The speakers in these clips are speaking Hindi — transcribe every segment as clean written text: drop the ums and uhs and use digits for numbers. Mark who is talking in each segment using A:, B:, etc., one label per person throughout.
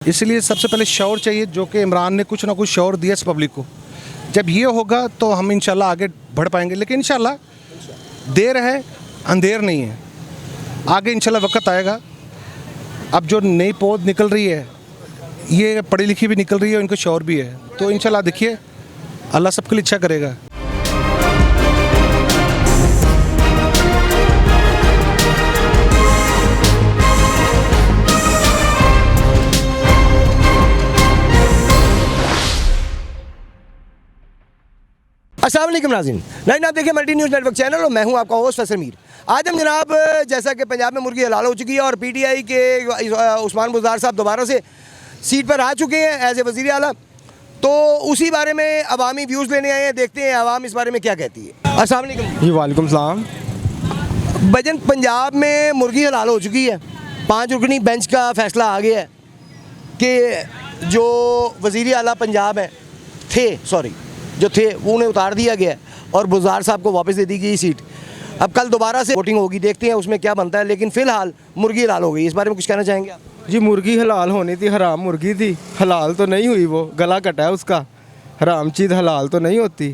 A: इसलिए सबसे पहले शौर चाहिए, जो कि इमरान ने कुछ ना कुछ शौर दिया इस पब्लिक को। जब ये होगा तो हम इंशाल्लाह आगे बढ़ पाएंगे, लेकिन इंशाल्लाह देर है अंधेर नहीं है, आगे इंशाल्लाह वक्त आएगा। अब जो नई पौध निकल रही है, ये पढ़ी लिखी भी निकल रही है, इनको शौर भी है, तो इंशाल्लाह देखिए अल्लाह सबके लिए अच्छा करेगा।
B: अस्सलाम वालेकुम नाज़रीन, नहीं आप देखिए मल्टी न्यूज़ नेटवर्क चैनल और मैं हूं आपका होस्ट फैसल मीर। आज हम जनाब जैसा कि पंजाब में मुर्गी हलाल हो चुकी है और पीटीआई के उस्मान बुज़दार साहब दोबारा से सीट पर आ चुके हैं एज ए वज़ीर आला, तो उसी बारे में अवामी व्यूज़ लेने आए हैं। देखते हैं अवाम इस बारे में क्या कहती है। अस्सलाम वालेकुम
C: जी वालेकुम सलाम।
B: भजन, पंजाब में मुर्गी हलाल हो चुकी है, 5 रुकनी बेंच का फ़ैसला आ गया है कि जो वज़ीर आला पंजाब है जो थे वो उन्हें उतार दिया गया है और बुज़दार साहब को वापस दे दी गई सीट। अब कल दोबारा से वोटिंग होगी, देखते हैं उसमें क्या बनता है, लेकिन फ़िलहाल मुर्गी हलाल हो गई। इस बारे में कुछ कहना चाहेंगे आप?
C: जी मुर्गी हलाल होनी थी, हराम मुर्गी थी, हलाल तो नहीं हुई, वो गला कटा है उसका। हराम चीज़ हलाल तो नहीं होती,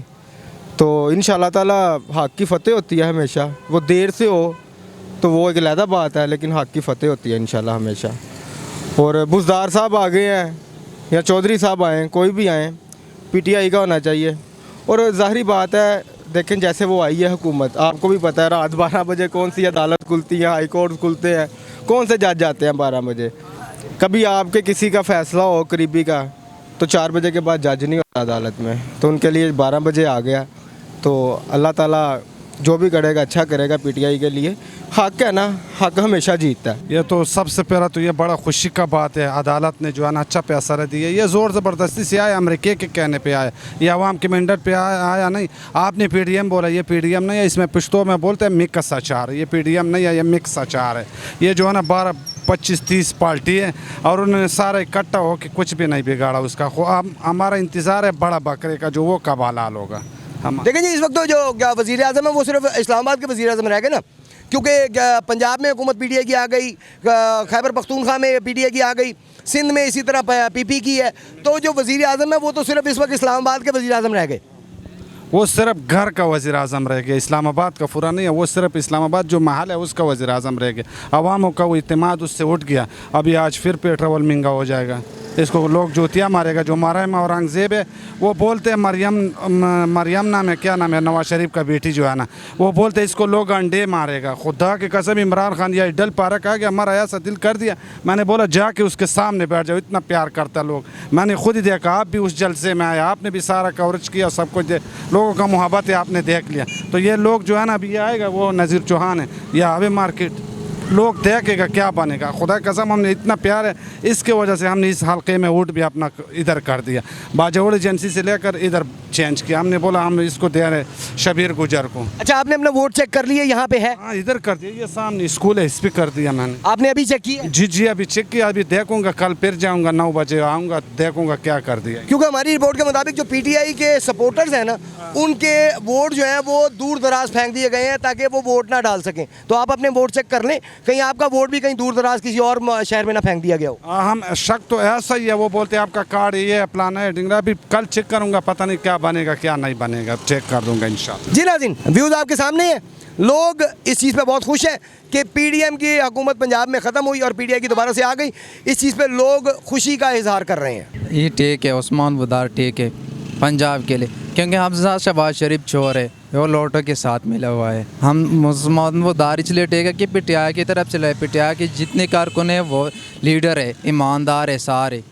C: तो इंशाल्लाह ताला हक़ की फ़तेह होती है हमेशा। वो देर से हो तो वो एक अलहदा बात है, लेकिन हक़ की फ़तेह होती है इंशाल्लाह हमेशा। और बुज़दार साहब आ गए हैं या चौधरी साहब आए, कोई भी आएँ, पीटीआई का होना चाहिए। और ज़ाहिरी बात है, देखें जैसे वो आई है हुकूमत, आपको भी पता है रात 12 बजे कौन सी अदालत खुलती है, हाई कोर्ट खुलते हैं, कौन से जज जाते हैं 12 बजे। कभी आपके किसी का फ़ैसला हो करीबी का तो 4 बजे के बाद जज नहीं होता अदालत में, तो उनके लिए 12 बजे आ गया। तो अल्लाह ताला जो भी करेगा अच्छा करेगा पीटीआई के लिए। हक़ है ना, हक़ हमेशा जीतता है।
D: ये तो सबसे पहला तो ये बड़ा खुशी का बात है, अदालत ने जो है ना अच्छा फैसला दिया। ये ज़ोर ज़बरदस्ती से आया, अमेरिका के कहने पे आया, ये अवाम के मैंडेट पे आया नहीं। आपने पीडीएम बोला, ये पीडीएम नहीं है, इसमें पश्तो में बोलते हैं मिक्स अचार, ये पीडीएम नहीं है, ये मिक्स अचार है। ये जो है ना 12, 25, 30 पार्टी है और उन्होंने सारा इकट्ठा हो के कुछ भी नहीं बिगाड़ा उसका। हमारा इंतज़ार है बड़ा बकरे का, जो वो कब हलाल होगा। हम
B: देखें जी, इस वक्त तो जो क्या वज़ीर आज़म है वो सिर्फ इस्लामाबाद के वज़ीर आज़म रह गए ना, क्योंकि पंजाब में हुकूमत पीटीआई की आ गई, खैबर पख्तूनख्वा में पीटीआई की आ गई, सिंध में इसी तरह पीपी की है। तो जो वज़ीर आज़म है वो तो सिर्फ इस वक्त इस्लामाबाद के वज़ीर आज़म रह गए।
D: वो सिर्फ घर का वज़ीर आज़म रह गया, इस्लामाबाद का पूरा नहीं है। वो सिर्फ इस्लामाबाद जो महल है उसका वज़ीर आज़म रह गया। अवामों का वो इत्तेमाद उससे उठ गया। अभी आज फिर पेट्रोल महंगा हो जाएगा, इसको लोग जूतियाँ मारेगा। जो मारा है औरंगज़ेब है, वो बोलते हैं मरियम नाम है, क्या नाम है, नवाज शरीफ का बेटी जो है ना, वो बोलते हैं इसको लोग अंडे मारेगा। खुदा की कसम इमरान खान या डल पारक आ गया, हमारा ऐसा दिल कर दिया। मैंने बोला जाके उसके सामने बैठ जाओ, इतना प्यार करता लोग। मैंने खुद ही देखा, आप भी उस जलसे में आए, आपने भी सारा कवरेज किया, सब कुछ लोगों का मोहब्बत है, आपने देख लिया। तो ये लोग जो है ना, अभी ये आएगा वो नज़ीर चौहान है या आवे मार्केट, लोग देखेगा क्या बनेगा। खुदा कसम हमने इतना प्यार है, इसके वजह से हमने इस हल्के में वोट भी अपना इधर कर दिया, बाजौड़ एजेंसी से लेकर इधर चेंज किया। हमने बोला हम इसको दे रहे शबीर गुजर को।
B: अच्छा, आपने अपना वोट चेक कर लिया? यहाँ पे है?
D: हाँ, इधर कर दिया, ये सामने स्कूल है, इस पर कर दिया मैंने।
B: आपने अभी चेक किया?
D: जी अभी चेक किया, अभी देखूंगा, कल फिर जाऊंगा, 9 बजे आऊँगा, देखूंगा क्या कर दिया।
B: क्योंकि हमारी रिपोर्ट के मुताबिक जो पीटीआई के सपोर्टर्स हैं ना, उनके वोट जो है वो दूर दराज फेंक दिए गए हैं ताकि वो वोट ना डाल सकें। तो आप अपने वोट चेक कर लें, कहीं आपका वोट भी कहीं दूर दराज किसी और शहर में ना फेंक दिया गया हो।
D: हम शक तो ऐसा ही है, वो बोलते हैं आपका कार्ड ये अप्लाना है डिंगरा। अभी कल चेक करूंगा, पता नहीं क्या बनेगा क्या नहीं बनेगा, चेक कर दूंगा इंशाल्लाह।
B: जी नाज़रीन, व्यूज़ आपके सामने हैं। लोग इस चीज़ पे बहुत खुश हैं कि पीडीएम की हुकूमत पंजाब में ख़त्म हुई और पीटीआई की दोबारा से आ गई। इस चीज़ पे लोग खुशी का इजहार कर रहे हैं।
E: ये ठीक है, उस्मान बुज़दार ठीक है पंजाब के लिए, क्योंकि हमजा शहबाज शरीफ चोर है, वो लोटो के साथ मिला हुआ है। हम उस्मान बुज़दार इसलिए ठीक है कि पीटीआई की तरफ से पीटीआई के जितने कारकुन हैं वो लीडर है, ईमानदार है सारे,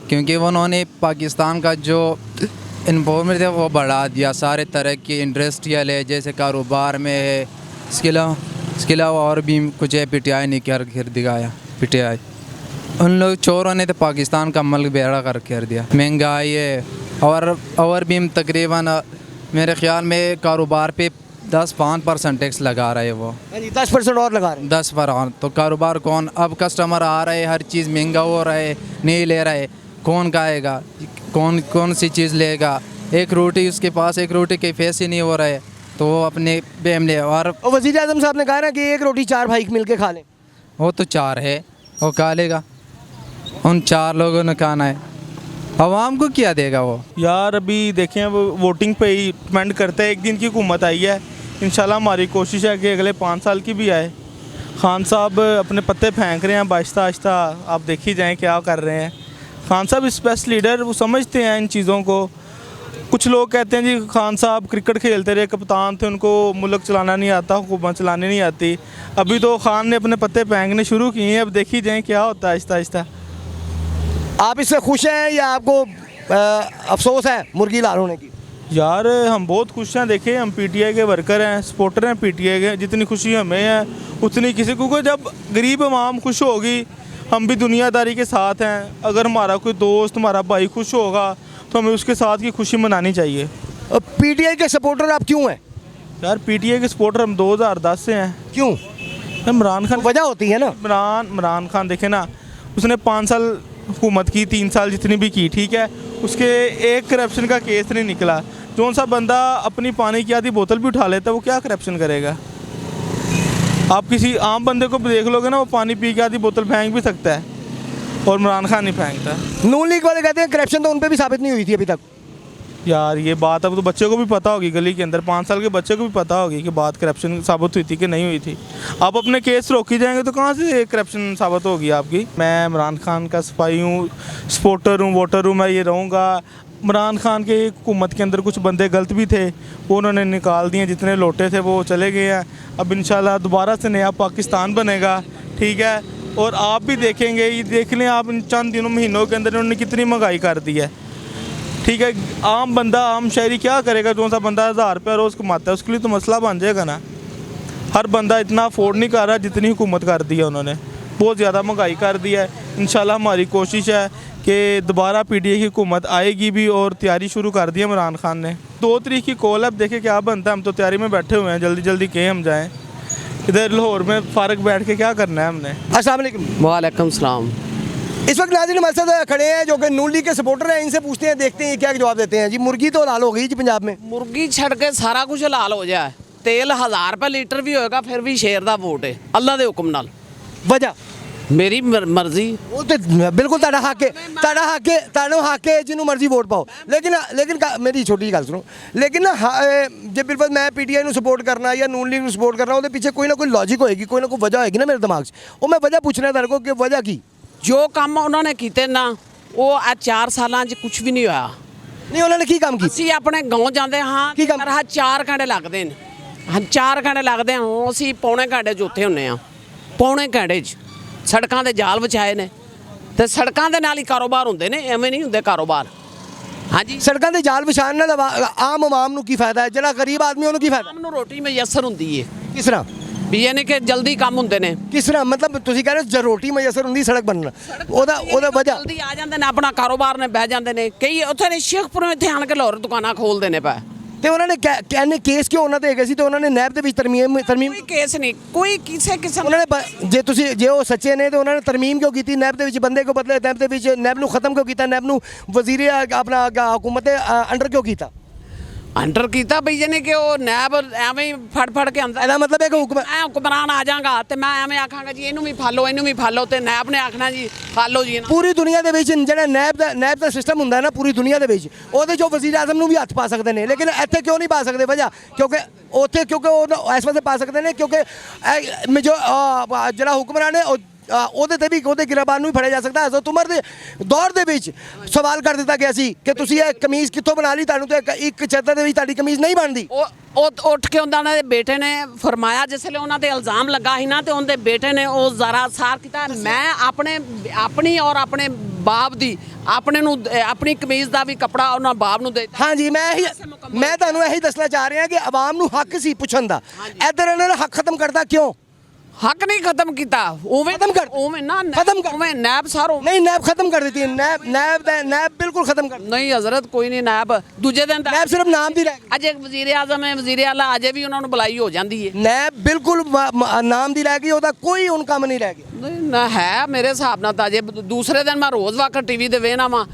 E: क्योंकि उन्होंने पाकिस्तान का जो इन्वॉल्वमेंट है वो बढ़ा दिया। सारे तरह की इंडस्ट्रियल है, जैसे कारोबार में है, इसके अलावा और भी कुछ है, पीटीआई ने कर दिखाया। पीटीआई उन लोग चोरों ने तो पाकिस्तान का मुल्क बेड़ा कर दिया। महंगाई है और भी तकरीबन मेरे ख्याल में कारोबार पे 10-5% टैक्स लगा रहे हैं वो।
B: 10% और लगा रहे हैं।
E: 10%। तो कारोबार कौन, अब कस्टमर आ रहे हैं, हर चीज़ महंगा हो रहा है, नहीं ले रहे, कौन खाएगा, कौन सी चीज़ लेगा। एक रोटी उसके पास, एक रोटी के पैसे नहीं हो रहे, तो वो अपने बेमले। और
B: वज़ीर आज़म साहब ने कहा ना कि एक रोटी 4 भाई मिल के खा लें।
E: वो तो 4 है, वो खा लेगा। उन 4 लोगों ने कहा है, आवाम को क्या देगा वो?
F: यार अभी देखें वो वोटिंग पे ही डिपेंड करता है। एक दिन की हुकूमत आई है, इंशाल्लाह हमारी कोशिश है कि अगले 5 साल की भी आए। खान साहब अपने पत्ते फेंक रहे हैं आहिस्ता आहिस्ता, आप देख ही जाएँ क्या कर रहे हैं। खान साहब स्पेस लीडर, वो समझते हैं इन चीज़ों को। कुछ लोग कहते हैं जी खान साहब क्रिकेट खेलते रहे, कप्तान थे, उनको मुल्क चलाना नहीं आता, हुकूमत चलानी नहीं आती। अभी तो खान ने अपने पत्ते फेंकने शुरू किए हैं, अब देख ही जाएँ क्या होता है आहिस्ता आहिस्ता।
B: आप इससे खुश हैं या आपको अफसोस है मुर्गी लाल होने की?
F: यार हम बहुत खुश हैं। देखिए हम पीटीआई के वर्कर हैं, सपोर्टर हैं पीटीआई के। जितनी खुशी हमें है उतनी किसी को, जब गरीब आवाम खुश होगी हम भी दुनियादारी के साथ हैं। अगर हमारा कोई दोस्त, हमारा भाई खुश होगा तो हमें उसके साथ की खुशी मनानी चाहिए।
B: पीटीआई के सपोर्टर आप क्यों हैं?
F: यार पीटीआई के सपोर्टर हम 2010 से हैं।
B: क्यों?
F: इमरान खान,
B: वजह होती है ना।
F: इमरान खान देखे ना, उसने 5 साल हुकूमत की, 3 साल जितनी भी की, ठीक है, उसके एक करप्शन का केस नहीं निकला। कौन सा बंदा अपनी पानी की आधी बोतल भी उठा लेता है, वो क्या करप्शन करेगा? आप किसी आम बंदे को भी देख लोगे ना, वो पानी पी के आधी बोतल फेंक भी सकता है, और इमरान खान नहीं फेंकता।
B: नून लीग वाले कहते हैं करप्शन तो उन पर भी साबित नहीं हुई थी अभी तक।
F: यार ये बात अब तो बच्चे को भी पता होगी, गली के अंदर 5 साल के बच्चे को भी पता होगी कि बात करप्शन साबित हुई थी कि नहीं हुई थी। आप अपने केस रोकी जाएंगे तो कहाँ से करप्शन साबित होगी आपकी? मैं इमरान खान का सिपाही हूँ, सपोर्टर हूँ, वोटर हूँ, मैं ये रहूँगा। इमरान खान के हुकूमत के अंदर कुछ बंदे गलत भी थे, वो उन्होंने निकाल दिए। जितने लोटे थे वो चले गए हैं। अब इंशाल्लाह दोबारा से नया पाकिस्तान बनेगा, ठीक है। और आप भी देखेंगे, ये देख लें आप, इन चंद दिनों महीनों के अंदर उन्होंने कितनी महंगाई कर दी है, ठीक है। आम बंदा, आम शहरी क्या करेगा? जो सा बंदा 1000 रुपया रोज़ कमाता है, उसके लिए तो मसला बन जाएगा ना। हर बंदा इतना अफोर्ड नहीं कर रहा जितनी हुकूमत कर दी है उन्होंने, बहुत ज़्यादा महंगाई कर दी है। इंशाल्लाह हमारी कोशिश है कि दोबारा पीटीआई की हुकूमत आएगी भी, और तैयारी शुरू कर दी है इमरान खान ने। 2 तारीख की कॉल है, अब देखें क्या बनता है। हम तो तैयारी में बैठे हुए हैं, जल्दी जल्दी कहें हम जाएँ। इधर लाहौर में फारग बैठ के क्या करना है हमने?
B: अस्सलाम वालेकुम।
G: वालेकुम सलाम।
B: इस वक्त नाज़रीन हमारे साथ खड़े हैं जो कि नून लीग के सपोर्टर हैं। इनसे पूछते हैं, देखते हैं क्या जवाब देते हैं। जी मुर्गी तो लाल हो गई जी पंजाब में।
G: मुर्गी छड़ के सारा कुछ लाल हो जाए। तेल 1000 रुपये लीटर भी होएगा, फिर भी शेर का वोट है, अल्लाह के हुक्म नाल।
B: वजह
G: मेरी मर्जी।
B: वो तो बिल्कुल ਤੁਹਾਡਾ ਹੱਕ ਹੈ, ਤੁਹਾਨੂੰ ਹੱਕ ਹੈ ਜਿਹਨੂੰ ਮਰਜ਼ੀ ਵੋਟ ਪਾਓ। ਲੇਕਿਨ ਮੇਰੀ ਛੋਟੀ ਜਿਹੀ ਗੱਲ ਸੁਣੋ। ਲੇਕਿਨ ਨਾ ਜੇ ਬਿਲਕੁਲ ਮੈਂ ਪੀਟੀਆਈ ਨੂੰ ਸਪੋਰਟ ਕਰਨਾ ਜਾਂ ਨੂਨ ਲੀਗ ਨੂੰ ਸਪੋਰਟ ਕਰਨਾ, ਉਹਦੇ ਪਿੱਛੇ ਕੋਈ ਨਾ ਕੋਈ ਲੌਜੀਕ ਹੋਏਗੀ, ਕੋਈ ਨਾ ਕੋਈ ਵਜ੍ਹਾ ਹੋਏਗੀ ਨਾ ਮੇਰੇ ਦਿਮਾਗ 'ਚ। ਉਹ ਮੈਂ ਵਜ੍ਹਾ ਪੁੱਛਣਾ ਤੁਹਾਡੇ ਕੋਲ ਕਿ ਵਜ੍ਹਾ ਕੀ?
G: ਜੋ ਕੰਮ ਉਹਨਾਂ ਨੇ ਕੀਤੇ ਨਾ, ਉਹ ਆ 4 ਸਾਲਾਂ 'ਚ ਕੁਝ ਵੀ ਨਹੀਂ ਹੋਇਆ।
B: ਨਹੀਂ ਉਹਨਾਂ ਨੇ ਕੀ ਕੰਮ ਕੀਤਾ?
G: ਅਸੀਂ ਆਪਣੇ ਗਾਉਂ ਜਾਂਦੇ ਹਾਂ,
B: ਕੀ ਕੰਮ?
G: ਹਰ 4 ਘੰਟੇ ਲੱਗਦੇ ਨੇ। ਹਾਂ 4 ਘੰਟੇ ਲੱਗਦੇ ਹਾਂ, ਅਸੀਂ ਪੌਣੇ ਘੰਟੇ 'ਚ ਉੱਥੇ ਹੁੰਦੇ ਹਾਂ। ਪੌਣੇ ਘੰਟੇ 'ਚ ਸੜਕਾਂ ਦੇ ਜਾਲ ਵਿਛਾਏ ਨੇ, ਤੇ ਸੜਕਾਂ ਦੇ ਨਾਲ ਹੀ ਕਾਰੋਬਾਰ ਹੁੰਦੇ ਨੇ, ਐਵੇਂ ਨਹੀਂ ਹੁੰਦੇ ਕਾਰੋਬਾਰ। ਹਾਂਜੀ,
B: ਸੜਕਾਂ ਦੇ ਜਾਲ ਵਿਛਾਉਣ ਨਾਲ ਆਮ ਆਵਾਮ ਨੂੰ ਕੀ ਫਾਇਦਾ ਹੈ? ਜਿਹੜਾ ਗਰੀਬ ਆਦਮੀ ਉਹਨੂੰ ਕੀ ਫਾਇਦਾ?
G: ਆਮ ਨੂੰ ਰੋਟੀ ਮਯਸਰ ਹੁੰਦੀ ਹੈ।
B: ਕਿਸ ਤਰ੍ਹਾਂ?
G: ਵੀ ਯਾਨੀ ਕਿ ਜਲਦੀ ਕੰਮ ਹੁੰਦੇ ਨੇ।
B: ਕਿਸ ਤਰ੍ਹਾਂ ਮਤਲਬ ਤੁਸੀਂ ਕਹਿ ਰਹੇ ਹੋ ਜੇ ਰੋਟੀ ਮਯਸਰ ਹੁੰਦੀ ਸੜਕ ਬਣਨਾ, ਉਹਦਾ ਵਜ੍ਹਾ?
G: ਜਲਦੀ ਆ ਜਾਂਦੇ ਨੇ, ਆਪਣਾ ਕਾਰੋਬਾਰ ਨੇ ਬਹਿ ਜਾਂਦੇ ਨੇ। ਕਈ ਉੱਥੇ ਨੇ ਸ਼ੇਖਪੁਰ ਇੱਥੇ ਆਣ ਕੇ ਲਾਹੌਰ ਦੁਕਾਨਾਂ ਖੋਲਦੇ ਨੇ ਪਏ।
B: ਤੇ ਉਹਨਾਂ ਨੇ ਕਹਿੰਦੇ ਕੇਸ ਕਿਉਂ ਉਹਨਾਂ ਤੇ ਹੈਗੇ ਸੀ? ਤੇ ਉਹਨਾਂ ਨੇ ਨੈਬ ਦੇ ਵਿੱਚ ਤਰਮੀਮ
G: ਕੋਈ ਕੇਸ ਨਹੀਂ, ਕੋਈ ਕਿਸੇ ਕਿਸਮ
B: ਉਹਨਾਂ ਨੇ ਜੇ ਉਹ ਸੱਚੇ ਨੇ ਤੇ ਉਹਨਾਂ ਨੇ ਤਰਮੀਮ ਕਿਉਂ ਕੀਤੀ? ਨੈਬ ਦੇ ਵਿੱਚ ਬੰਦੇ ਕੋ ਬਦਲੇ, ਨੈਬ ਦੇ ਵਿੱਚ ਨੈਬ ਨੂੰ ਖਤਮ ਕਿਉਂ ਕੀਤਾ? ਨੈਬ ਨੂੰ ਵਜ਼ੀਰ ਆਪਣਾ ਹੁਕੂਮਤ ਦੇ ਅੰਡਰ ਕਿਉਂ ਕੀਤਾ?
G: ਅੰਡਰ ਕੀਤਾ ਬਈ ਜਾਨੀ ਕਿ ਉਹ ਨੈਬ ਐਵੇਂ ਹੀ ਫੜ ਕੇ ਅੰਦਰ।
B: ਇਹਦਾ ਮਤਲਬ ਹੈ ਕਿ
G: ਹੁਕਮਰਾਨ ਆ ਜਾਗਾ ਤੇ ਮੈਂ ਐਵੇਂ ਆਖਾਂਗਾ ਜੀ ਇਹਨੂੰ ਵੀ ਫਾਲੋ, ਇਹਨੂੰ ਵੀ ਫਾਲੋ, ਤੇ ਨੈਬ ਨੇ ਆਖਣਾ ਜੀ ਫਾਲੋ ਜੀ।
B: ਪੂਰੀ ਦੁਨੀਆ ਦੇ ਵਿੱਚ ਜਿਹੜਾ ਨੈਬ ਦਾ ਸਿਸਟਮ ਹੁੰਦਾ ਨਾ, ਪੂਰੀ ਦੁਨੀਆ ਦੇ ਵਿੱਚ ਉਹਦੇ 'ਚੋਂ ਵਜ਼ੀਰ ਆਜ਼ਮ ਨੂੰ ਵੀ ਹੱਥ ਪਾ ਸਕਦੇ ਨੇ, ਲੇਕਿਨ ਇੱਥੇ ਕਿਉਂ ਨਹੀਂ ਪਾ ਸਕਦੇ? ਵਜ੍ਹਾ ਕਿਉਂਕਿ ਉੱਥੇ ਉਹ ਇਸ ਵਾਸਤੇ ਪਾ ਸਕਦੇ ਨੇ ਕਿਉਂਕਿ ਜੋ ਜਿਹੜਾ ਹੁਕਮਰਾਨ ਹੈ ਉਹਦੇ ਤੇ ਵੀ, ਉਹਦੇ ਗਿਰਬਾਨ ਨੂੰ ਵੀ ਫੜਿਆ ਜਾ ਸਕਦਾ। ਹਜ਼ਰਤ ਉਮਰ ਦੇ ਦੌਰ ਦੇ ਵਿੱਚ ਸਵਾਲ ਕਰ ਦਿੱਤਾ ਗਿਆ ਸੀ ਕਿ ਤੁਸੀਂ ਇਹ ਕਮੀਜ਼ ਕਿੱਥੋਂ ਬਣਾ ਲਈ? ਤੁਹਾਨੂੰ ਤੇ ਇੱਕ ਚਾਦਰ ਦੇ ਵਿੱਚ ਤੁਹਾਡੀ ਕਮੀਜ਼ ਨਹੀਂ ਬਣਦੀ।
G: ਉਹ ਉੱਠ ਕੇ ਉਹਨਾਂ ਦੇ ਬੇਟੇ ਨੇ ਫਰਮਾਇਆ, ਜਿਸ ਵੇਲੇ ਉਹਨਾਂ ਤੇ ਇਲਜ਼ਾਮ ਲੱਗਾ ਸੀ ਨਾ, ਤੇ ਉਹਦੇ ਬੇਟੇ ਨੇ ਉਹ ਜ਼ਰਾ ਸਾਰ ਕੀਤਾ। ਮੈਂ ਆਪਣੀ ਔਰ ਆਪਣੇ ਬਾਪ ਦੀ ਆਪਣੀ ਕਮੀਜ਼ ਦਾ ਵੀ ਕੱਪੜਾ ਉਹਨਾਂ ਬਾਪ ਨੂੰ ਦੇ ਦਿੱਤਾ।
B: ਹਾਂਜੀ, ਮੈਂ ਤੁਹਾਨੂੰ ਇਹੀ ਦੱਸਣਾ ਚਾਹ ਰਿਹਾ ਕਿ ਆਵਾਮ ਨੂੰ ਹੱਕ ਸੀ ਪੁੱਛਣ ਦਾ। ਇੱਧਰ ਇਹਨਾਂ ਨੇ ਹੱਕ ਖਤਮ ਕਰਦਾ ਕਿਉਂ?
G: ਹੱਕ ਨਹੀਂ ਖਤਮ ਕੀਤਾ, ਉਵੇਂ
B: ਖਤਮ ਕਰ,
G: ਉਵੇਂ ਨਾ
B: ਖਤਮ ਕਰ,
G: ਉਵੇਂ ਨੈਬ ਸਾਰੋ
B: ਨਹੀਂ ਨੈਬ ਖਤਮ ਕਰ ਦਿੱਤੀ। ਨੈਬ ਬਿਲਕੁਲ ਖਤਮ ਕਰ।
G: ਨਹੀਂ ਹਜ਼ਰਤ, ਕੋਈ ਨਹੀਂ ਨੈਬ। ਦੂਜੇ ਦਿਨ
B: ਨੈਬ ਸਿਰਫ ਨਾਮ ਦੀ ਰਹਿ ਗਈ।
G: ਅਜੇ ਵਜ਼ੀਰ ਆਜ਼ਮ ਹੈ, ਵਜ਼ੀਰ ਆਲਾ, ਅਜੇ ਵੀ ਉਹਨਾਂ ਨੂੰ ਬੁਲਾਈ ਹੋ ਜਾਂਦੀ ਹੈ।
B: ਨੈਬ ਬਿਲਕੁਲ ਨਾਮ ਦੀ ਰਹਿ ਗਈ, ਉਹਦਾ ਕੋਈ ਹੁਣ ਕੰਮ ਨਹੀਂ ਰਹਿ ਗਿਆ।
G: ਨਹੀਂ ਨਾ ਹੈ ਮੇਰੇ ਹਿਸਾਬ ਨਾਲ ਤਾਂ ਅਜੇ ਦੂਸਰੇ ਦਿਨ ਮੈਂ ਰੋਜ਼ ਵਾਕਰ ਟੀਵੀ ਤੇ ਵੇਖਣਾ ਵਾ,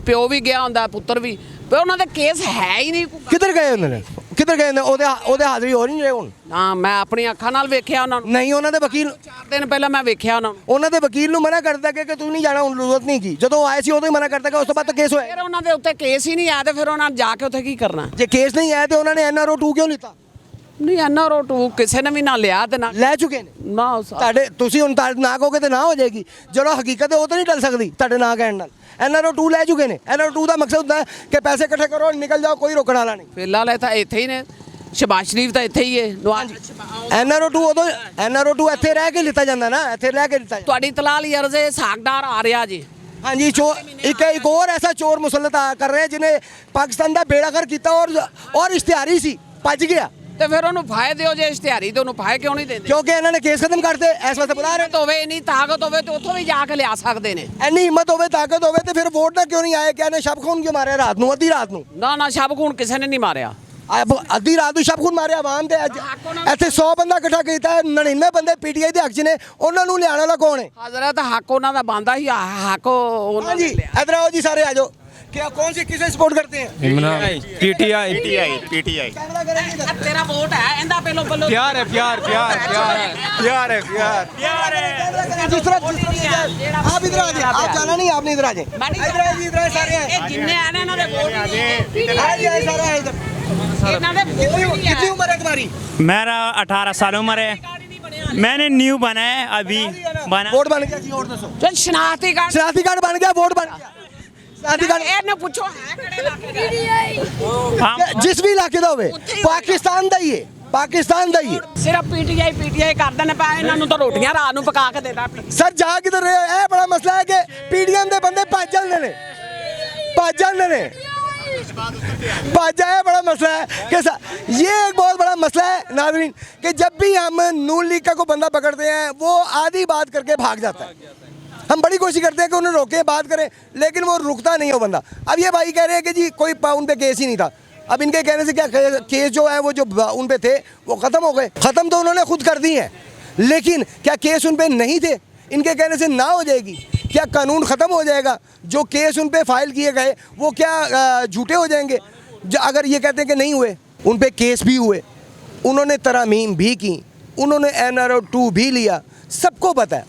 G: ਪਿਓ ਵੀ ਗਿਆ ਹੁੰਦਾ, ਪੁੱਤਰ ਵੀ, ਪਰ ਉਹਨਾਂ ਦਾ ਕੇਸ ਹੈ ਹੀ ਨਹੀਂ।
B: ਕਿੱਧਰ ਗਏ ਉਹਨਾਂ ਨੇ? ਕਿੱਧਰ ਗਏ ਨੇ ਉਹਦੇ ਹਾਜ਼ਰੀ ਹੋ ਨਹੀਂ ਰਹੇ ਹੁਣ
G: ਨਾ ਮੈਂ ਆਪਣੀ ਅੱਖਾਂ ਨਾਲ ਵੇਖਿਆ ਉਹਨਾਂ ਨੂੰ
B: ਨਹੀਂ ਉਹਨਾਂ ਦੇ ਵਕੀਲ
G: 4 ਦਿਨ ਪਹਿਲਾਂ ਮੈਂ ਵੇਖਿਆ ਉਹਨਾਂ ਨੂੰ
B: ਉਹਨਾਂ ਦੇ ਵਕੀਲ ਨੂੰ ਮਨਾ ਕਰਦਾ ਕਿ ਤੂੰ ਨਹੀਂ ਜਾਣਾ ਹੁਣ ਜ਼ਰੂਰਤ ਨਹੀਂ ਕੀ ਜਦੋਂ ਆਏ ਸੀ ਉਦੋਂ ਹੀ ਮਨਾ ਕਰਦਾ ਕਿ ਉਸ ਤੋਂ ਬਾਅਦ ਤਾਂ ਕੇਸ ਹੋਇਆ
G: ਫਿਰ ਉਹਨਾਂ ਦੇ ਉੱਤੇ ਕੇਸ ਹੀ ਨਹੀਂ ਆਇਆ ਤੇ ਫਿਰ ਉਹਨਾਂ ਨੇ ਜਾ ਕੇ ਉੱਥੇ ਕੀ ਕਰਨਾ
B: ਜੇ ਕੇਸ ਨਹੀਂ ਆਇਆ ਤੇ ਉਹਨਾਂ ਨੇ NRO 2 ਕਿਉਂ ਲਿੱਤਾ
G: ਨਹੀਂ NRO 2 ਕਿਸੇ ਨੇ ਵੀ ਨਾ ਲਿਆ ਤੇ ਨਾ
B: ਲੈ ਚੁੱਕੇ ਨੇ
G: ਨਾ
B: ਤੁਹਾਡੇ ਤੁਸੀਂ ਹੁਣ ਨਾ ਕਹੋਗੇ ਤੇ ਨਾ ਹੋ ਜਾਏਗੀ ਚਲੋ ਹਕੀਕਤ ਹੈ ਉਹ ਤਾਂ ਨਹੀਂ ਟਲ ਸਕਦੀ ਤੁਹਾਡੇ ਨਾ ਕਹਿਣ ਨਾਲ NRO 2 ਲੈ ਚੁੱਕੇ ਨੇ NRO 2 ਦਾ ਮਕਸਦ ਹੁੰਦਾ ਹੈ ਕਿ ਪੈਸੇ ਇਕੱਠੇ ਕਰੋ ਨਿਕਲ ਜਾਓ ਕੋਈ ਰੋਕਣ ਵਾਲਾ ਨਹੀਂ
G: ਫਿਲਹਾਲ ਇਹ ਤਾਂ ਇੱਥੇ ਹੀ ਨੇ ਸ਼ਬਾਜ਼ ਸ਼ਰੀਫ ਤਾਂ ਇੱਥੇ ਹੀ ਹੈ
B: NRO 2 ਉਦੋਂ NRO 2 ਇੱਥੇ ਰਹਿ ਕੇ ਲਿੱਤਾ ਜਾਂਦਾ ਨਾ ਇੱਥੇ ਰਹਿ ਕੇ ਲਿੱਤਾ ਜਾਂਦਾ
G: ਤੁਹਾਡੀ ਤਲਾਲ ਯਰਜ਼ੇ ਸਾਗਦਾਰ ਆ ਰਿਹਾ ਜੀ
B: हाँ जी चोर एक और ऐसा चोर मुसलत कर रहे हैं जिन्हें पाकिस्तान का बेड़ा कर किया और इश्तिहारी सी भज गया
G: ਤੇ ਫਿਰ ਉਹਨੂੰ ਫਾਇ ਦਿਓ ਜੇ ਇਸ਼ਤਿਹਾਰੀ ਤੇ ਉਹਨੂੰ ਫਾਇ ਕਿਉਂ ਨਹੀਂ ਦਿੰਦੇ
B: क्योंकि इन्होंने केस खत्म करते इस वास्ते बुला रहे
G: ਹੋਵੇ ਇੰਨੀ ਤਾਕਤ ਹੋਵੇ ਤੇ ਉੱਥੋਂ ਵੀ ਜਾ ਕੇ ਲਿਆ ਸਕਦੇ ਨੇ
B: इन्नी हिम्मत होवे ताकत होवे तो फिर वोट ना क्यों नहीं आए क्या ने शब खून क्यों मारे रात ਨੂੰ ਅੱਧੀ ਰਾਤ ਨੂੰ
G: ਨਾ ਨਾ ਸ਼ਬ ਖੂਨ ਕਿਸੇ ਨੇ ਨਹੀਂ ਮਾਰਿਆ
B: ਅੱਧੀ ਰਾਤ ਨੂੰ ਸ਼ਬ ਖੂਨ ਮਾਰਿਆ ਆਵਾਮ ਦੇ ਅੱਜ ਇੱਥੇ 100 ਬੰਦਾ ਇਕੱਠਾ ਕੀਤਾ 99 ਬੰਦੇ PTI ਦੇ ਹੱਕ 'ਚ ਨੇ ਉਹਨਾਂ ਨੂੰ ਲਿਆਉਣ ਵਾਲਾ ਕੌਣ ਹੈ
G: ਹਜ਼ਰਤ ਹੱਕ ਉਹਨਾਂ ਦਾ ਬੰਦਾ ਹੀ ਹੱਕ ਉਹਨਾਂ
B: हाँ जी
G: ਨੇ ਲਿਆ
B: इधर आओ जी सारे आ जाओ क्या कौन सी किसे सपोर्ट करते हैं
C: इमरान PTI
B: कैमरा करेंगे इधर
G: ਤੇਰਾ ਵੋਟ ਹੈ ਇਹਦਾ ਪਹਿਲੋਂ ਪਹਿਲੋਂ
C: प्यार है प्यार प्यार प्यार प्यार है
B: जिस तरह आप इधर आ जाए आप जाना नहीं आपने इधर आ जाए इधर आए सारे आए
G: ਇਹ ਜਿੰਨੇ ਆ ਨੇ ਇਹਨਾਂ ਦੇ ਵੋਟ ਨਹੀਂ
B: आए सारे आए इधर
G: ਇਹਨਾਂ ਦੇ ਵੋਟ ਨਹੀਂ
B: कितनी उम्र है तुम्हारी
H: मेरा 18 साल उम्र है मैंने न्यू बना है अभी बना
B: वोट बन गया जी और दसो
G: ਜੋ ਸ਼ਨਾਖਤੀ ਕਾਰਡ
B: शनाख्ती कार्ड बन गया वोट बन गया शनाख्ती कार्ड
G: ਇਹਨੇ ਪੁੱਛੋ ਹੈ ਕਿਹੜੇ ਇਲਾਕੇ
H: हम
B: जिस भी इलाके ਦਾ ਹੋਵੇ ਪਾਕਿਸਤਾਨ ਦਾ ਹੀ ਹੈ ਪਾਕਿਸਤਾਨ ਦਾ ਹੀ ਹੈ
G: ਸਿਰਫ ਪੀਟੀਆਈ ਕਰਦੇ ਨੇ ਪਾ ਇਹਨਾਂ ਨੂੰ ਤਾਂ ਰੋਟੀਆਂ ਰਾਤ ਨੂੰ ਪਕਾ ਕੇ ਦੇਦਾ
B: ਸਰ ਜਾ ਕਿਧਰ ਰਹੇ ਹੋ ਇਹ ਬੜਾ ਮਸਲਾ ਹੈ ਕਿ ਪੀਡੀਐਮ ਦੇ ਬੰਦੇ ਭੱਜ ਜਾਂਦੇ ਨੇ भज जाए बड़ा मसला है कि ये एक बहुत बड़ा मसला है नाज़रीन कि जब भी हम नून लीग का कोई बंदा पकड़ते हैं वो आधी बात करके भाग जाता है हम बड़ी कोशिश करते हैं कि उन्हें रोकें बात करें लेकिन वो रुकता नहीं हो बंदा अब ये भाई कह रहे हैं कि जी कोई उन पे केस ही नहीं था अब इनके कहने से क्या केस जो है वो जो उन पे थे वो ख़त्म हो गए ख़त्म तो उन्होंने खुद कर दी हैं लेकिन क्या केस उन पे नहीं थे इनके कहने से ना हो जाएगी क्या कानून ख़त्म हो जाएगा जो केस उन पे फाइल किए गए वो क्या झूठे हो जाएंगे अगर ये कहते हैं कि नहीं हुए उन पे केस भी हुए उन्होंने तरामीम भी की उन्होंने NRO 2 भी लिया सबको पता है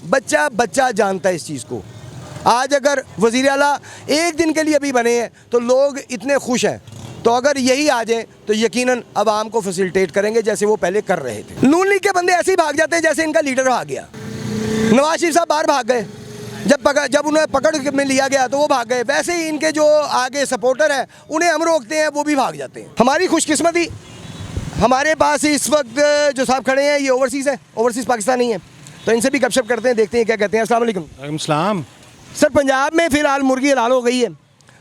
B: बच्चा जानता है इस चीज़ को आज अगर वज़ीर आला एक दिन के लिए अभी बने हैं तो लोग इतने खुश हैं तो अगर यही आ जाए तो यकीनन आवाम को फैसिलिटेट करेंगे जैसे वो पहले कर रहे थे नून लीग के बंदे ऐसे ही भाग जाते हैं जैसे इनका लीडर भाग गया नवाज शरीफ साहब बाहर भाग गए जब उन्हें पकड़ में लिया गया तो वो भाग गए वैसे ही इनके जो आगे सपोर्टर हैं उन्हें हम रोकते हैं वो भी भाग जाते हैं हमारी खुशकिस्मती हमारे पास इस वक्त जो साहब खड़े हैं ये ओवरसीज़ है ओवरसीज़ पाकिस्तानी है तो इनसे भी गपशप करते हैं देखते हैं क्या कहते हैं अस्सलाम वालेकुम
A: इस्लाम
B: सर पंजाब में फ़िलहाल मुर्गी हलाल हो गई है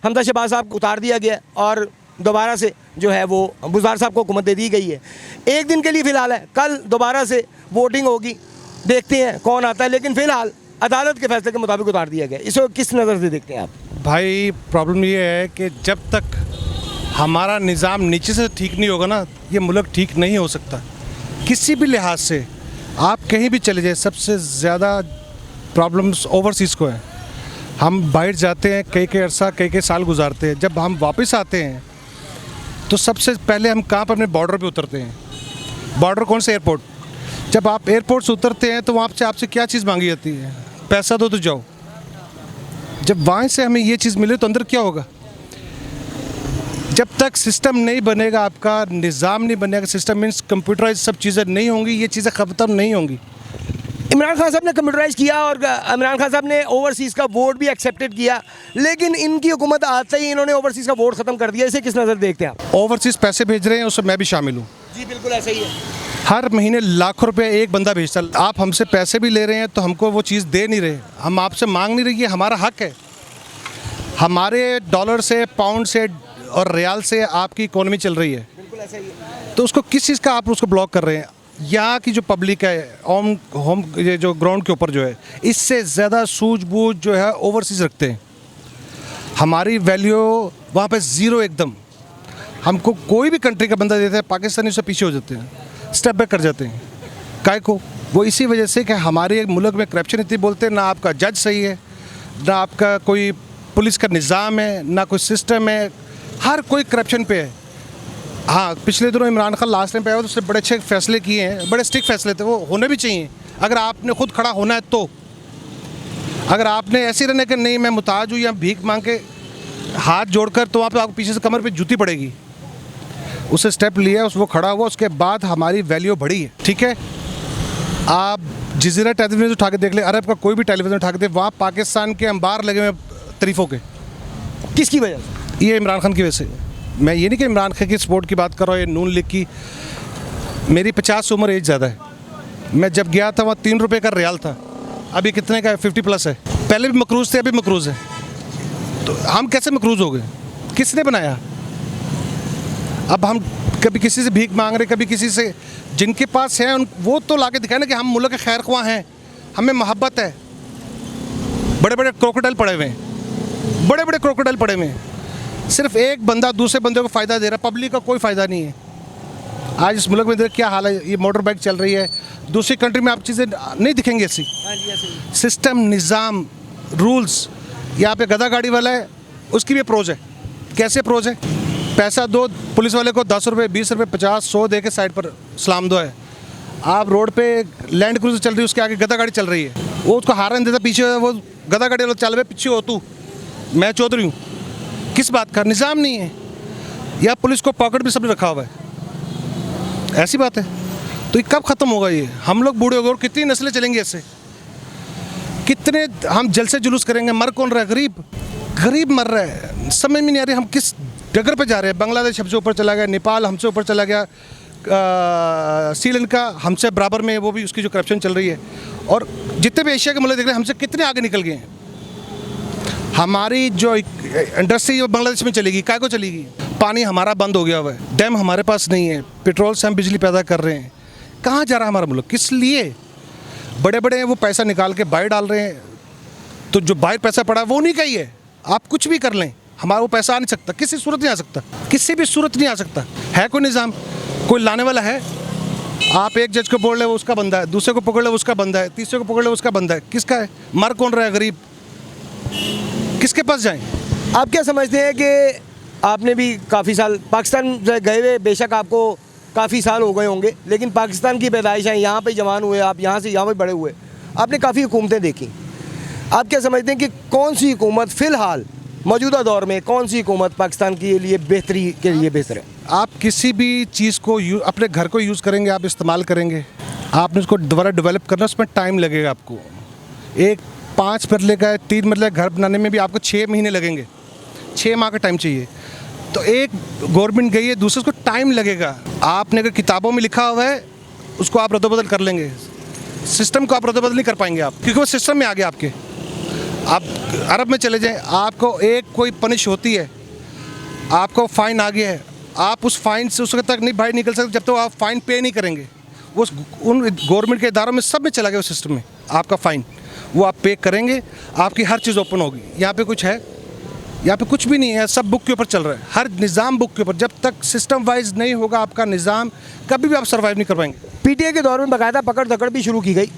B: हमजा शहबाज साहब को उतार दिया गया और दोबारा से जो है वो बुज़दार साहब को हुकूमत दे दी गई है एक दिन के लिए फ़िलहाल है कल दोबारा से वोटिंग होगी देखते हैं कौन आता है लेकिन फ़िलहाल अदालत के फैसले के मुताबिक उतार दिया गया इसको किस नज़र से देखते हैं आप
A: भाई प्रॉब्लम ये है कि जब तक हमारा निज़ाम नीचे से ठीक नहीं होगा ना ये मुल्क ठीक नहीं हो सकता किसी भी लिहाज से आप कहीं भी चले जाए सबसे ज़्यादा प्रॉब्लम्स ओवरसीज़ को है हम बाहर जाते हैं कई अरसा कई साल गुजारते हैं जब हम वापस आते हैं तो सबसे पहले हम कहाँ पर अपने बॉर्डर पे उतरते हैं बॉर्डर कौन से एयरपोर्ट जब आप एयरपोर्ट से उतरते हैं तो वहाँ से आपसे क्या चीज़ मांगी जाती है पैसा दो तो जाओ जब वहाँ से हमें ये चीज़ मिले तो अंदर क्या होगा जब तक सिस्टम नहीं बनेगा आपका निज़ाम नहीं बनेगा सिस्टम मीन्स कंप्यूटराइज सब चीज़ें नहीं होंगी ये चीज़ें ख़त्म नहीं होंगी
B: इमरान खान साहब ने कंप्यूटराइज किया और इमरान खान साहब ने ओवरसीज़ का वोट भी एक्सेप्टेड किया लेकिन इनकी हुकूमत आते ही इन्होंने ओवरसीज़ का वोट ख़त्म कर दिया इसे किस नज़र देखते हैं आप
A: ओवरसीज़ पैसे भेज रहे हैं उसमें मैं भी शामिल हूँ
B: जी बिल्कुल ऐसा ही है
A: हर महीने लाखों रुपए एक बंदा भेजता है आप हमसे पैसे भी ले रहे हैं तो हमको वो चीज़ दे नहीं रहे हम आपसे मांग नहीं रहे ये हमारा हक है हमारे डॉलर से पाउंड से और रियाल से आपकी इकोनॉमी चल रही है
B: बिल्कुल ऐसा ही है
A: तो उसको किस चीज़ का आप उसको ब्लॉक कर रहे हैं यहाँ की जो पब्लिक है होम ये जो ग्राउंड के ऊपर जो है इससे ज़्यादा सूझबूझ जो है ओवरसीज़ रखते हैं हमारी वैल्यू वहाँ पे ज़ीरो एकदम हमको कोई भी कंट्री का बंदा देता है पाकिस्तानी उससे पीछे हो जाते हैं स्टेप बैक कर जाते हैं काय को वो इसी वजह से कि हमारे मुल्क में करप्शन इतनी बोलते हैं ना आपका जज सही है ना आपका कोई पुलिस का निज़ाम है ना कोई सिस्टम है हर कोई करप्शन पे है हाँ, पिछले दिनों इमरान खान लास्ट टाइम पे आया तो उसने बड़े अच्छे फैसले किए हैं, बड़े स्ट्रिक्ट फैसले थे, वो होने भी चाहिए। अगर आपने खुद खड़ा होना है तो, अगर आपने ऐसे रहने के नहीं मैं मुताज हूँ या भीख मांग के हाथ जोड़कर, तो वहाँ पे आपको पीछे से कमर पे जूती पड़ेगी। उससे स्टेप लिया, वो खड़ा हुआ, उसके बाद हमारी वैल्यू बढ़ी है। ठीक है, आप जजीरा टेलीविजन उठा के देख ले, अरब का कोई भी टेलीविजन उठा के देख, वहाँ पाकिस्तान के अंबार लगे हुए तारीफ़ों के।
B: किसकी वजह से?
A: ये इमरान खान की वजह से। मैं ये नहीं कि इमरान खान की सपोर्ट की बात कर रहा हूँ, ये नून लीग की। मेरी 50 उम्र एज ज़्यादा है। मैं जब गया था वहाँ 3 रुपये का रियाल था, अभी कितने का है? 50+ है। पहले भी मकरूज़ थे, अभी मकरूज़ है। तो हम कैसे मकरूज़ हो गए? किसने बनाया? अब हम कभी किसी से भीख मांग रहे, कभी किसी से, जिनके पास है वो तो ला के दिखाए ना कि हम मुल्क के खैर ख्वाह हैं, हमें मोहब्बत है। बड़े बड़े क्रोकोडाइल पड़े हुए हैं, बड़े बड़े क्रोकोडाइल पड़े हुए हैं। सिर्फ एक बंदा दूसरे बंदे को फ़ायदा दे रहा है, पब्लिक का कोई फ़ायदा नहीं है। आज इस मुल्क में देख क्या हाल है, ये मोटर बाइक चल रही है, दूसरी कंट्री में आप चीज़ें नहीं दिखेंगी ऐसी। सिस्टम, निज़ाम, रूल्स। यहाँ पे गधा गाड़ी वाला है, उसकी भी अप्रोच है। कैसे अप्रोच है? पैसा दो पुलिस वाले को, 10 रुपये, 20 रुपये, 50, 100 दे के साइड पर सलाम दो है। आप रोड पे लैंड क्रूज़र चल रही है, उसके आगे गधा गाड़ी चल रही है, वो उसको हारन देता, पीछे वो गधा गाड़ी वाला चल रहे, पीछे हो तू, मैं चौधरी हूँ। किस बात का? निज़ाम नहीं है। या पुलिस को पॉकेट भी सबने रखा हुआ है, ऐसी बात है। तो ये कब ख़त्म होगा? ये हम लोग बूढ़े हो गए और कितनी नस्लें चलेंगी ऐसे? कितने हम जलसे जुलूस करेंगे? मर कौन रहा है? गरीब, गरीब मर रहा है। समझ में नहीं आ रही हम किस डगर पे जा रहे हैं। बांग्लादेश हमसे ऊपर चला गया, नेपाल हमसे ऊपर चला गया, श्रीलंका हमसे बराबर में, वो भी उसकी जो करप्शन चल रही है। और जितने भी एशिया के मुल्क देख रहे हैं, हमसे कितने आगे निकल गए हैं। हमारी जो इंडस्ट्री वो बांग्लादेश में चलेगी, काय को चलेगी? पानी हमारा बंद हो गया हुआ है, डैम हमारे पास नहीं है, पेट्रोल से हम बिजली पैदा कर रहे हैं। कहाँ जा रहा है हमारा मुल्क? किस लिए? बड़े बड़े वो पैसा निकाल के बाहर डाल रहे हैं, तो जो बाहर पैसा पड़ा वो नहीं कही है। आप कुछ भी कर लें, हमारा वो पैसा आ नहीं सकता, किसी सूरत नहीं आ सकता, किसी भी सूरत नहीं आ सकता। है कोई निज़ाम? कोई लाने वाला है? आप एक जज को पकड़ ले, वो उसका बंदा है, दूसरे को पकड़ ले, उसका बंदा है, तीसरे को पकड़ ले, उसका बंदा है। किसका है? मर कौन रहा है? गरीब। किसके पास जाएं?
B: आप क्या समझते हैं कि आपने भी काफ़ी साल पाकिस्तान गए हुए, बेशक आपको काफ़ी साल हो गए होंगे, लेकिन पाकिस्तान की पैदाइश है, यहाँ पे जवान हुए आप, यहाँ से यहाँ पे बड़े हुए, आपने काफ़ी हुकूमतें देखी। आप क्या समझते हैं कि कौन सी हुकूमत फ़िलहाल मौजूदा दौर में, कौन सी हुकूमत पाकिस्तान के लिए बेहतरी के लिए बेहतर है?
A: आप किसी भी चीज़ को अपने घर को यूज़ करेंगे, आप इस्तेमाल करेंगे, आपने उसको दोबारा डेवलप करना, उसमें टाइम लगेगा आपको। एक 5 मरले का, 3 मरले का घर बनाने में भी आपको 6 महीने लगेंगे, 6 माह का टाइम चाहिए। तो एक गवर्नमेंट गई है, दूसरे को टाइम लगेगा। आपने अगर किताबों में लिखा हुआ है, उसको आप रद्द-बदल कर लेंगे, सिस्टम को आप रद्द-बदल नहीं कर पाएंगे आप, क्योंकि वो सिस्टम में आ गया आपके। आप अरब में चले जाएं, आपको एक कोई पनिश होती है, आपको फ़ाइन आ गया है, आप उस फ़ाइन से उस वक्त तक नहीं बाहर निकल सकते जब तक आप फ़ाइन पे नहीं करेंगे। वो उन गवर्नमेंट के इदारों में सब में चला गया उस सिस्टम में, आपका फ़ाइन वो आप पे करेंगे, आपकी हर चीज़ ओपन होगी। यहाँ पे कुछ है? यहाँ पे कुछ भी नहीं है, सब बुक के ऊपर चल रहा है, हर निज़ाम बुक के ऊपर। जब तक सिस्टम वाइज नहीं होगा आपका निज़ाम, कभी भी आप सर्वाइव नहीं कर पाएंगे।
B: पीटीआई के दौर में बाकायदा पकड़ दकड़ भी शुरू की गई,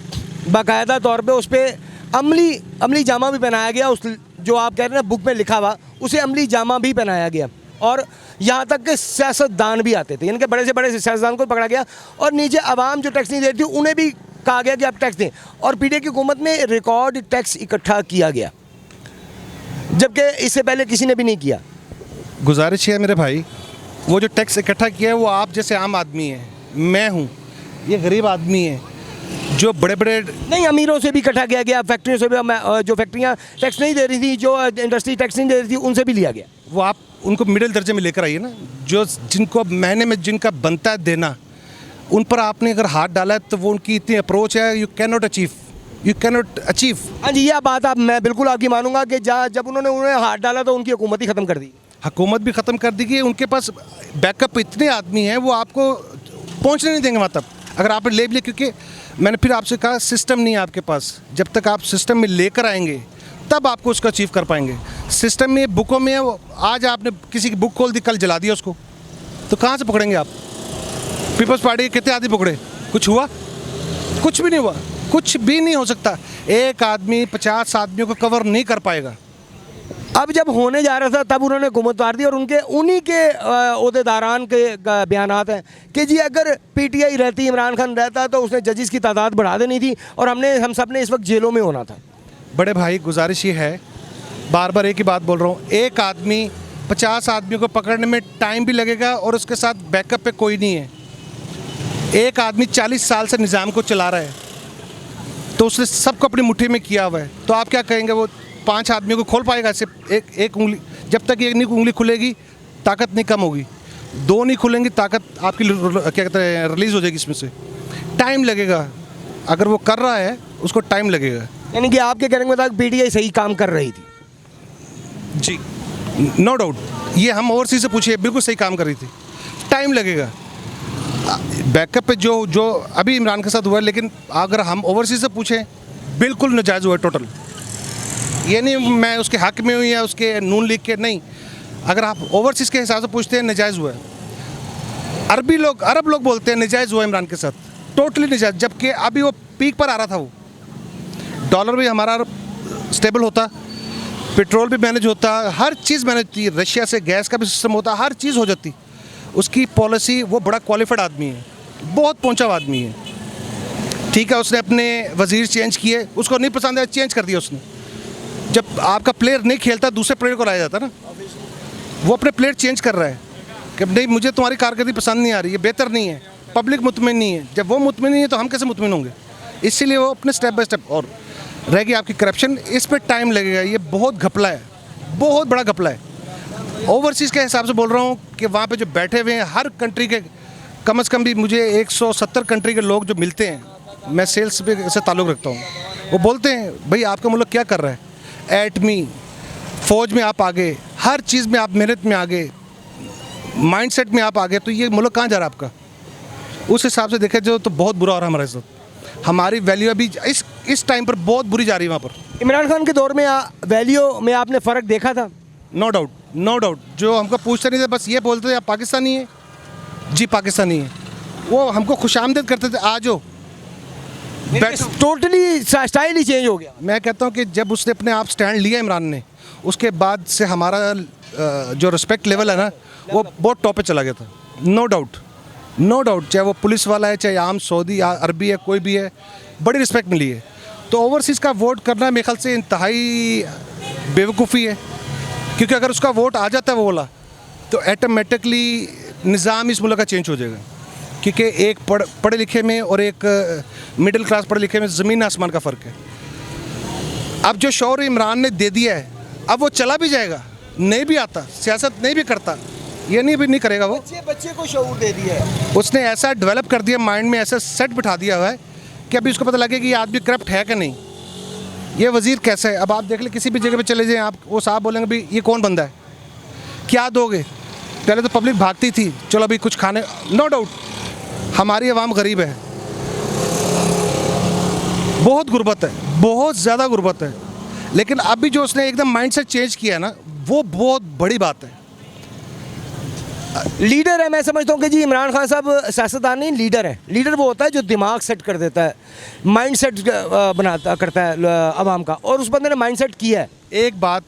B: बाकायदा तौर पे उस पर अमली जामा भी पहनाया गया। उस जो आप कह रहे हैं ना बुक में लिखा हुआ, उसे अमली जामा भी पहनाया गया। और यहाँ तक कि सियासतदान भी आते थे, यानी कि बड़े से बड़े सियासतदान को पकड़ा गया, और नीचे आवाम जो टैक्स नहीं देती उन्हें भी कहा गया कि आप टैक्स दें। और पीटीआई की हुकूमत में रिकॉर्ड टैक्स इकट्ठा किया गया, जबकि इससे पहले किसी ने भी नहीं किया।
A: गुजारिश है मेरे भाई, वो जो टैक्स इकट्ठा किया है वो आप जैसे आम आदमी है, मैं हूँ, ये गरीब आदमी है, जो बड़े बड़े
B: नहीं, अमीरों से भी इकट्ठा किया गया, फैक्ट्रियों से भी, जो फैक्ट्रियाँ टैक्स नहीं दे रही थी, जो इंडस्ट्री टैक्स नहीं दे रही थी, उनसे भी लिया गया।
A: वो आप उनको मिडिल दर्जे में लेकर आइए ना, जो जिनको महीने में जिनका बनता है देना, उन पर आपने अगर हाथ डाला है तो वो उनकी इतनी अप्रोच है, यू कैन नॉट अचीव।
B: हाँ जी, यह बात मैं बिल्कुल आपकी मानूंगा कि जब उन्हें हाथ डाला तो उनकी हुकूमत ही ख़त्म कर दी,
A: हुकूमत भी ख़त्म कर दी गई। उनके पास बैकअप इतने आदमी हैं, वो आपको पहुंचने नहीं देंगे वहाँ तक अगर आपने ले लिया, क्योंकि मैंने फिर आपसे कहा सिस्टम नहीं है आपके पास। जब तक आप सिस्टम में लेकर आएंगे तब आपको उसको अचीव कर पाएंगे। सिस्टम में बुकों में आज आपने किसी की बुक खोल दी, कल जला दिया उसको, तो कहाँ से पकड़ेंगे आप? पीपल्स पार्टी के कितने आदमी पकड़े? कुछ हुआ? कुछ भी नहीं हुआ, कुछ भी नहीं हो सकता। एक आदमी 50 आदमियों को कवर नहीं कर पाएगा।
B: अब जब होने जा रहा था तब उन्होंने हुकूमत उतार दी और उन्हीं के ओहदेदारान के बयानात हैं कि जी अगर पीटीआई रहती, इमरान खान रहता तो उसने जजेस की तादाद बढ़ा देनी थी और हम सब ने इस वक्त जेलों में होना था।
A: बड़े भाई गुजारिश ये है, बार बार एक ही बात बोल रहा हूँ, एक आदमी 50 आदमियों को पकड़ने में टाइम भी लगेगा और उसके साथ बैकअप पे कोई नहीं है। एक आदमी 40 साल से निज़ाम को चला रहा है तो उसने सबको अपनी मुट्ठी में किया हुआ है, तो आप क्या कहेंगे वो 5 आदमियों को खोल पाएगा? सिर्फ एक उंगली, जब तक एक उंगली खुलेगी ताकत नहीं कम होगी, 2 नहीं खुलेंगी ताकत आपकी क्या कहते हैं रिलीज़ हो जाएगी, इसमें से टाइम लगेगा। अगर वो कर रहा है उसको टाइम लगेगा।
B: यानी कि आपके कहने के मुताबिक पीटीआई सही काम कर रही थी?
A: जी नो डाउट, ये हम ओवरसीज से पूछिए, बिल्कुल सही काम कर रही थी। टाइम लगेगा बैकअप पे जो अभी इमरान के साथ हुआ है, लेकिन अगर हम ओवरसीज से पूछें बिल्कुल नाजायज़ हुआ है टोटल। ये नहीं मैं उसके हक में हूँ या उसके नून लीग के, नहीं, अगर आप ओवरसीज़ के हिसाब से पूछते हैं नाजायज़ हुआ है। अरब लोग बोलते हैं नाजायज़ हुआ इमरान के साथ, टोटली नाजायज़, जबकि अभी वो पीक पर आ रहा था, वो डॉलर भी हमारा स्टेबल होता, पेट्रोल भी मैनेज होता, हर चीज़ मैनेज थी, रशिया से गैस का भी सिस्टम होता, हर चीज़ हो जाती उसकी पॉलिसी। वो बड़ा क्वालिफाइड आदमी है, बहुत पहुंचा हुआ आदमी है। ठीक है, उसने अपने वज़ीर चेंज किए, उसको नहीं पसंद है चेंज कर दिया उसने। जब आपका प्लेयर नहीं खेलता दूसरे प्लेयर को लाया जाता ना, वो अपने प्लेयर चेंज कर रहा है कि नहीं मुझे तुम्हारी कारकर्दगी पसंद नहीं आ रही है, बेहतर नहीं है, पब्लिक मुतमिन नहीं है। जब वो मुतमिन नहीं है तो हम कैसे मुतमिन होंगे? इसीलिए वो अपने स्टेप बाय स्टेप। और रहेगी आपकी करप्शन, इस पर टाइम लगेगा, ये बहुत घपला है, बहुत बड़ा घपला है। ओवरसीज़ के हिसाब से बोल रहा हूँ कि वहाँ पे जो बैठे हुए हैं हर कंट्री के, कम से कम भी मुझे 170 कंट्री के लोग जो मिलते हैं, मैं सेल्स पे से ताल्लुक़ रखता हूँ, वो बोलते हैं भाई आपका मुल्क क्या कर रहा है, एटमी फ़ौज में आप आगे, हर चीज़ में आप मेहनत में आगे, माइंडसेट में आप आगे, तो ये मुल्क कहाँ जा रहा है आपका? उस हिसाब से देखा जाए तो बहुत बुरा हो रहा है हमारे साथ। हमारी वैल्यू अभी इस टाइम पर बहुत बुरी जा रही है वहाँ पर।
B: इमरान खान के दौर में वैल्यू में आपने फ़र्क देखा था?
A: No doubt, no doubt. जो हमको पूछते नहीं थे, बस ये बोलते थे आप पाकिस्तानी है जी, पाकिस्तानी है। वो हमको खुशामदीद करते थे, आ जाओ।
B: टोटली स्टाइल ही चेंज हो गया।
A: मैं कहता हूँ कि जब उसने अपने आप स्टैंड लिया इमरान ने, उसके बाद से हमारा जो रिस्पेक्ट लेवल है ना, वो बहुत टॉप पे चला गया था। नो डाउट, नो डाउट, चाहे वो पुलिस वाला है, चाहे आम सऊदी या अरबी है, कोई भी है, बड़ी रिस्पेक्ट मिली है। तो ओवरसीज़ का वोट करना मेरे ख्याल से इंतहाई बेवकूफ़ी है, क्योंकि अगर उसका वोट आ जाता है वो वाला, तो ऑटोमेटिकली निज़ाम इस मुल्क का चेंज हो जाएगा। क्योंकि एक पढ़े लिखे में और एक मिडिल क्लास पढ़े लिखे में ज़मीन आसमान का फ़र्क है। अब जो शौर इमरान ने दे दिया है, अब वो चला भी जाएगा, नहीं भी आता, सियासत नहीं भी करता, ये नहीं भी नहीं करेगा वो।
B: बच्चे को शऊर दे दिया है,
A: उसने ऐसा डेवलप कर दिया, माइंड में ऐसा सेट बिठा दिया हुआ है कि अभी उसको पता लगे कि ये आदमी करप्ट है कि नहीं, ये वज़ीर कैसा है। अब आप देख ले, किसी भी जगह पे चले जाएं आप, वो साहब बोलेंगे भाई ये कौन बंदा है, क्या दोगे? पहले तो पब्लिक भागती थी, चलो अभी कुछ खाने। नो डाउट हमारी आवाम गरीब है, बहुत गुर्बत है, बहुत ज़्यादा गुर्बत है, लेकिन अभी जो उसने एकदम माइंडसेट चेंज किया है ना, वो बहुत बड़ी बात है।
B: लीडर है, मैं समझता हूँ कि जी इमरान खान साहब सियासतदान नहीं, लीडर है। लीडर वो होता है जो दिमाग सेट कर देता है, माइंड सेट करता है आवाम का, और उस बंदे ने माइंड सेट किया है।
A: एक बात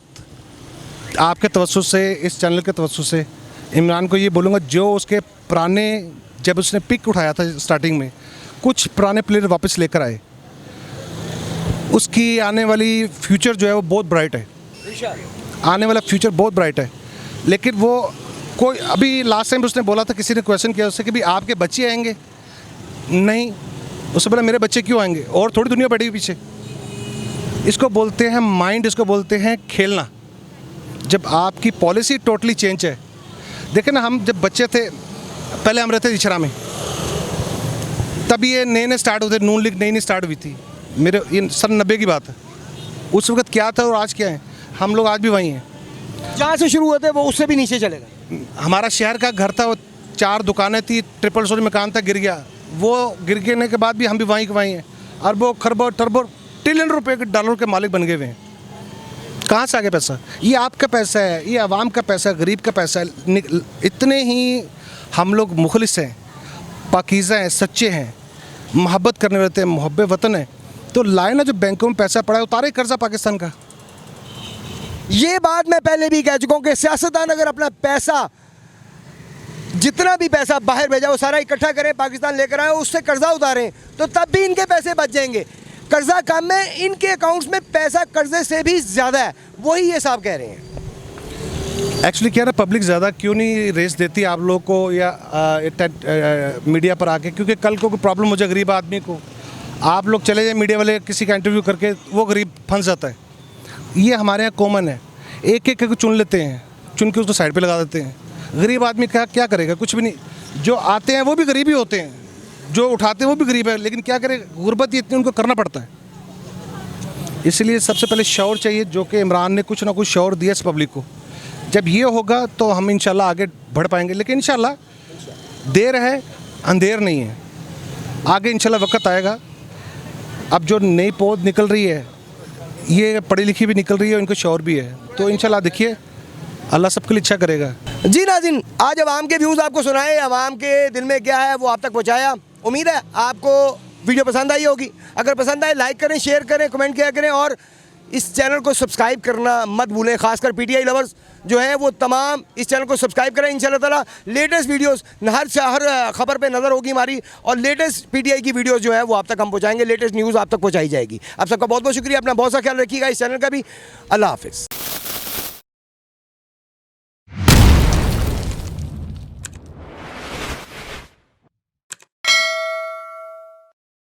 A: आपके तवज्जुह से, इस चैनल के तवज्जुह से इमरान को ये बोलूँगा, जो उसके पुराने, जब उसने पिक उठाया था स्टार्टिंग में, कुछ पुराने प्लेयर वापस लेकर आए, उसकी आने वाली फ्यूचर जो है वो बहुत ब्राइट है, आने वाला फ्यूचर बहुत ब्राइट है। लेकिन वो कोई, अभी लास्ट टाइम उसने बोला था, किसी ने क्वेश्चन किया उससे कि भाई आपके बच्चे आएंगे, नहीं, उससे बोला मेरे बच्चे क्यों आएंगे, और थोड़ी दुनिया बैठी पीछे। इसको बोलते हैं माइंड, इसको बोलते हैं खेलना। जब आपकी पॉलिसी टोटली चेंज है, देखें ना, हम जब बच्चे थे, पहले हम रहते थे इचरा में, तब ये नए स्टार्ट होते, नून लीग नई स्टार्ट हुई थी, मेरे ये सन 90 की बात है। उस वक्त क्या था और आज क्या है, हम लोग आज भी वहीं हैं।
B: जहाँ से शुरू होते वो उससे भी नीचे चलेगा।
A: हमारा शहर का घर था, वो 4 दुकानें थी, ट्रिपल स्टोरी मकान था, गिर गया। वो गिर गिरने के बाद भी हम भी वहीं के वहीं हैं। अरबों खरबों टरबों ट्रिलियन रुपए के डॉलर के मालिक बन गए हुए हैं। कहाँ से आ गया पैसा? ये आपका पैसा है, ये आवाम का पैसा है, गरीब का पैसा है। इतने ही हम लोग मुखलिस हैं, पाकीज़ा हैं, सच्चे हैं, मोहब्बत करने वाले हैं, मुहब्बे वतन है, तो लाए ना जो बैंकों में पैसा पड़ा है, उतारे कर्जा पाकिस्तान का।
B: ये बात मैं पहले भी कह चुका हूँ कि सियासतदान अगर अपना पैसा, जितना भी पैसा बाहर भेजा वो सारा इकट्ठा करें, पाकिस्तान लेकर आए, उससे कर्जा उतारें, तो तब भी इनके पैसे बच जाएंगे। कर्जा कम है, इनके अकाउंट्स में पैसा कर्जे से भी ज़्यादा है, वही ये साहब कह रहे हैं।
A: एक्चुअली क्या है ना, पब्लिक ज़्यादा क्यों नहीं रेस देती आप लोग को या मीडिया पर आके, क्योंकि कल को कोई प्रॉब्लम हो जाए गरीब आदमी को, आप लोग चले जाए मीडिया वाले किसी का इंटरव्यू करके, वो गरीब फंस जाता है। ये हमारे यहाँ कॉमन है, एक एक को चुन लेते हैं, चुन के उसको साइड पे लगा देते हैं। गरीब आदमी क्या करेगा, कुछ भी नहीं। जो आते हैं वो भी गरीब ही होते हैं, जो उठाते हैं वो भी गरीब है, लेकिन क्या करे, गुर्बत ही इतनी उनको करना पड़ता है। इसलिए सबसे पहले शौर चाहिए, जो कि इमरान ने कुछ ना कुछ शौर दिया इस पब्लिक को। जब ये होगा तो हम इंशाल्लाह आगे बढ़ पाएंगे, लेकिन इंशाल्लाह देर है अंधेर नहीं है, आगे इंशाल्लाह वक्त आएगा। अब जो नई पौध निकल रही है, ये पढ़ी लिखी भी निकल रही है, इनको शौर भी है, तो इंशाल्लाह देखिए अल्लाह सबके लिए अच्छा करेगा।
B: जी नाज़रीन, आज अवाम के व्यूज़ आपको सुनाए, अवाम के दिल में क्या है वो आप तक पहुँचाया। उम्मीद है आपको वीडियो पसंद आई होगी। अगर पसंद आए लाइक करें, शेयर करें, कमेंट किया करें और इस चैनल को सब्सक्राइब करना मत भूलें। खासकर पीटीआई लवर्स जो हैं वो तमाम इस चैनल को सब्सक्राइब करें। इंशाल्लाह ताला लेटेस्ट वीडियोस हर खबर पे नज़र होगी हमारी, और लेटेस्ट पीटीआई की वीडियोस जो है वो आप तक हम पहुँचाएंगे, लेटेस्ट न्यूज़ आप तक पहुँचाई जाएगी। आप सबका बहुत बहुत शुक्रिया, अपना बहुत सा ख्याल रखिएगा, इस चैनल का भी। अल्लाह हाफिज़।